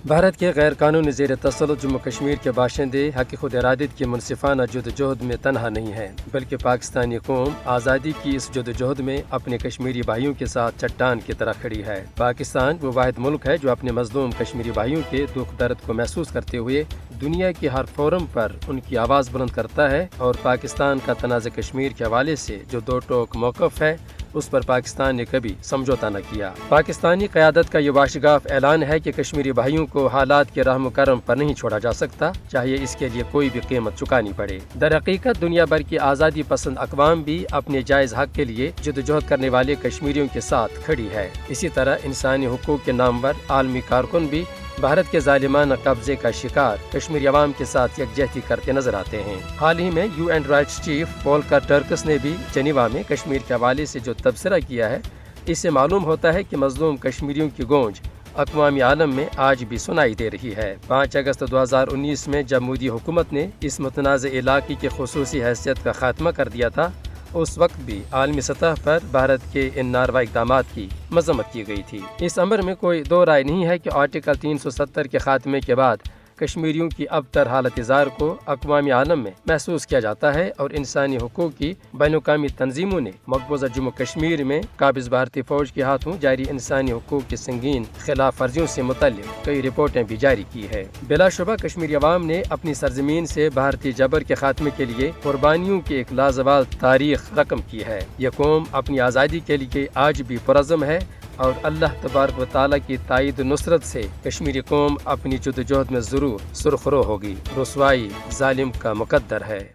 بھارت کے غیر قانونی زیر تسلط جموں کشمیر کے باشندے حق خود ارادت کی منصفانہ جدوجہد میں تنہا نہیں ہیں، بلکہ پاکستانی قوم آزادی کی اس جدوجہد میں اپنے کشمیری بھائیوں کے ساتھ چٹان کی طرح کھڑی ہے۔ پاکستان وہ واحد ملک ہے جو اپنے مظلوم کشمیری بھائیوں کے دکھ درد کو محسوس کرتے ہوئے دنیا کے ہر فورم پر ان کی آواز بلند کرتا ہے، اور پاکستان کا تنازع کشمیر کے حوالے سے جو دو ٹوک موقف ہے اس پر پاکستان نے کبھی سمجھوتہ نہ کیا۔ پاکستانی قیادت کا یہ واشگاف اعلان ہے کہ کشمیری بھائیوں کو حالات کے رحم و کرم پر نہیں چھوڑا جا سکتا، چاہے اس کے لیے کوئی بھی قیمت چکانی پڑے۔ در حقیقت دنیا بھر کی آزادی پسند اقوام بھی اپنے جائز حق کے لیے جدوجہد کرنے والے کشمیریوں کے ساتھ کھڑی ہے۔ اسی طرح انسانی حقوق کے نامور عالمی کارکن بھی بھارت کے ظالمانہ قبضے کا شکار کشمیری عوام کے ساتھ یکجہتی کرتے نظر آتے ہیں۔ حال ہی میں UN رائٹس چیف وولکر ٹرکس نے بھی جنیوا میں کشمیر کے حوالے سے جو تبصرہ کیا ہے، اس سے معلوم ہوتا ہے کہ مظلوم کشمیریوں کی گونج اقوام عالم میں آج بھی سنائی دے رہی ہے۔ 5 اگست 2019 میں جب مودی حکومت نے اس متنازع علاقے کی خصوصی حیثیت کا خاتمہ کر دیا تھا، اس وقت بھی عالمی سطح پر بھارت کے ان ناروا اقدامات کی مذمت کی گئی تھی۔ اس امر میں کوئی دو رائے نہیں ہے کہ آرٹیکل 370 کے خاتمے کے بعد کشمیریوں کی ابتر حالت زار کو اقوام عالم میں محسوس کیا جاتا ہے، اور انسانی حقوق کی بین الاقوامی تنظیموں نے مقبوضہ جموں کشمیر میں قابض بھارتی فوج کے ہاتھوں جاری انسانی حقوق کی سنگین خلاف ورزیوں سے متعلق کئی رپورٹیں بھی جاری کی ہے۔ بلا شبہ کشمیری عوام نے اپنی سرزمین سے بھارتی جبر کے خاتمے کے لیے قربانیوں کی ایک لازوال تاریخ رقم کی ہے۔ یہ قوم اپنی آزادی کے لیے آج بھی پرعزم ہے، اور اللہ تبارک و تعالیٰ کی تائید و نصرت سے کشمیری قوم اپنی جدوجہد میں ضرور سرخرو ہوگی۔ رسوائی ظالم کا مقدر ہے۔